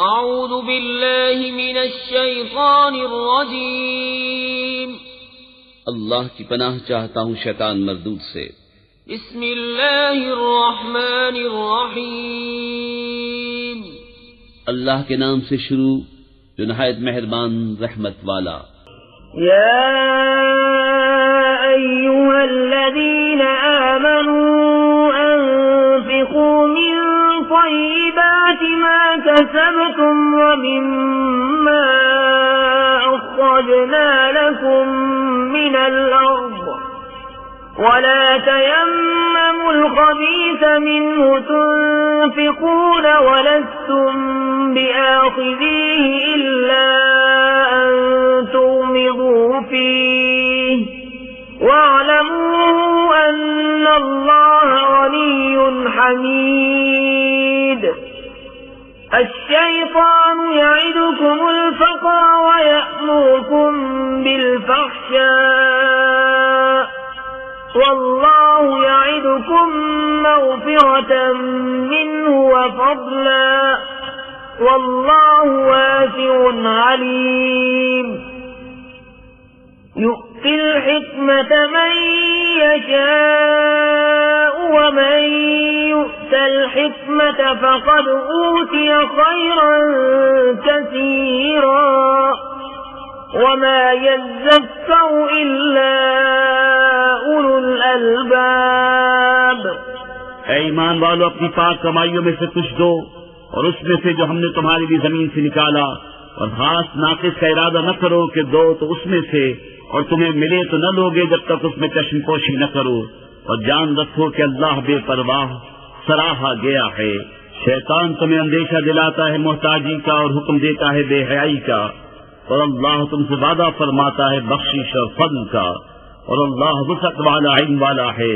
अऊज़ु बिल्लाहि मिनश शैतानिर रजीम। अल्लाह की पनाह चाहता हूँ शैतान मरदूद से। बिस्मिल्लाहिर रहमानिर रहीम। अल्लाह के नाम से शुरू जो नहायत मेहरबान रहमत वाला। या अय्युहल्लज़ीना आमनू अन्फ़िक़ू मिन तय्यिबाति मा कसबतुम व मिम्मा अख़रजना लकुम मिनल अर्ज़ वला तयम्ममुल ख़बीथ मिन्हु तुन्फ़िक़ून वलस्তুम बिआख़िज़ीहि इल्ला अन तुग़मिज़ू फ़ीहि वअलमू अन्नल्लाह ग़निय्युन हमीद। अश्शैतानु यइदुकुमुल फ़क़्र व यअमुरुकुम बिल-फ़हशाء वल्लाहु यइदुकुम मग़फ़िरतन मिन्हु व फ़ज़ला वल्लाहु वासिउन अलीम। यु'तिल हिक्मता मन यशाअ व मन यु'तल हिक्मता फ़क़द ऊतिय ख़ैरन कसीरा वमा यज़्ज़क्करु इल्ला उलुल अलबाब। ऐ ईमान वालों, अपनी पाक कमाइयों में से कुछ दो और उसमें से जो हमने तुम्हारे लिए जमीन से निकाला, और घास नाकिस का इरादा न करो कि दो तो उसमें से और तुम्हें मिले तो न लोगे जब तक उसमें चश्मपोशी न करो। और जान रखो कि अल्लाह बेपरवाह सराहा गया है। शैतान तुम्हें अंदेशा दिलाता है मोहताजी का और हुक्म देता है बेहयाई का, और अल्लाह तुमसे वादा फरमाता है बख्शिश और फضل का, और अल्लाह वसअत वाला इल्म वाला है।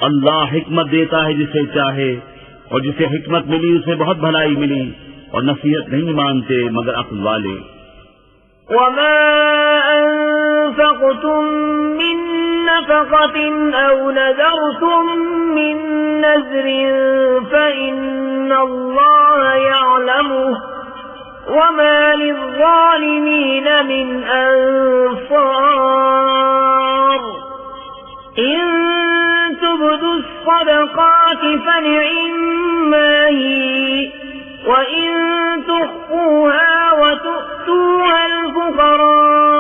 अल्लाह हिकमत देता है जिसे चाहे, और जिसे हिकमत मिली उसे बहुत भलाई मिली, और नसीहत नहीं मानते मगर अक्ल वाले। वमा अनफ़क़्तुम मिन नफ़क़तिन औ नज़रतुम मिन नज़रिन फ़इन्नल्लाह यअलमुहु वमा लिज़्ज़ालिमीन मिन अंसार। इन तुब्दु स्सदक़ाति फनि'म्मा ही वइन तुख़्फ़ूहा वतु'तूहा अल-फ़ुक़राअ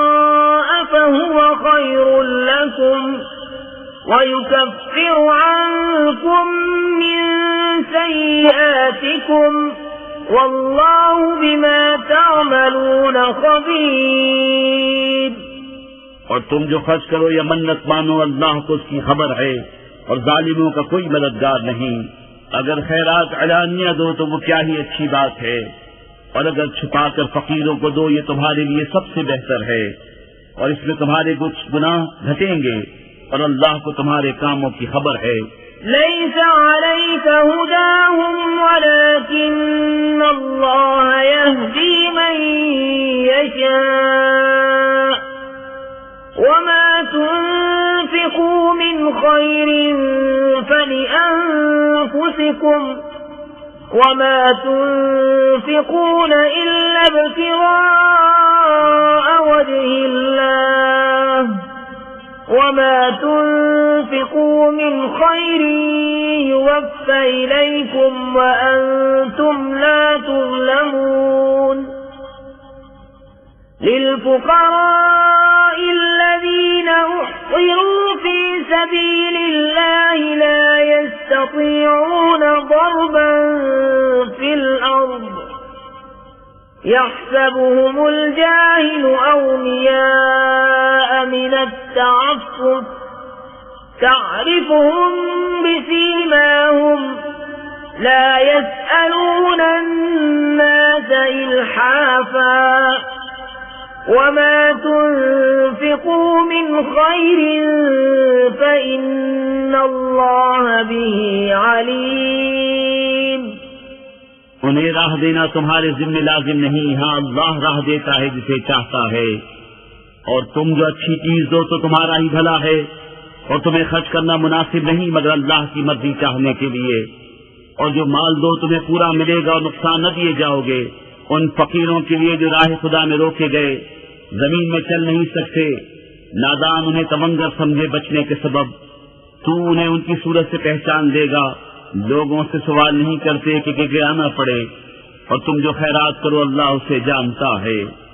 फ़हुव ख़ैरुल लकुम वयुकफ्फिरु अन्कुम मिन सय्यिआतिकुम वल्लाहु बिमा तअमलून ख़बीर। और तुम जो खर्च करो या मन्नत मानो, अल्लाह को उसकी खबर है, और जालिमों का कोई मददगार नहीं। अगर खैरात अलानिया दो तो वो क्या ही अच्छी बात है, और अगर छुपाकर फकीरों को दो ये तुम्हारे लिए सबसे बेहतर है, और इसमें तुम्हारे कुछ गुनाह घटेंगे, और अल्लाह को तुम्हारे कामों की खबर है। लैसा अलैका हुदाहुम वलाकिन्नल्लाह यहदी मन यशा वमा तुन्फ़िक़ू मिन ख़ैरिन फ़लिअन्फ़ुसिकुम वमा तुन्फ़िक़ून इल्ला इब्तिग़ाअ वजहिल्लाह वमा तुन्फ़िक़ू मिन ख़ैरिन युवफ़्फ़ा इलैकुम व अंतुम ला तुज़्लमून। लिल्फ़ुक़रा'i الذين أحصروا في سبيل الله لا يستطيعون ضربا في الأرض يحسبهم الجاهل أغنياء من التعفف تعرفهم بسيماهم لا يسألون الناس إلحافا وما تنفقوا من خير فإن الله به عليم। उन्हें राह देना तुम्हारे जिम्मे लाजिम नहीं, हाँ अल्लाह राह देता है जिसे चाहता है। और तुम जो अच्छी चीज दो तो तुम्हारा ही भला है, और तुम्हें खर्च करना मुनासिब नहीं मगर अल्लाह की मर्जी चाहने के लिए। और जो माल दो तुम्हें पूरा मिलेगा और नुकसान न दिए जाओगे, उन फकीरों के लिए जो राह खुदा में रोके गए, जमीन में चल नहीं सकते, नादान उन्हें तवंगर समझे बचने के सबब। तू उन्हें उनकी सूरत से पहचान देगा। लोगों से सवाल नहीं करते कि गिराना पड़े, और तुम जो खैरात करो अल्लाह उसे जानता है।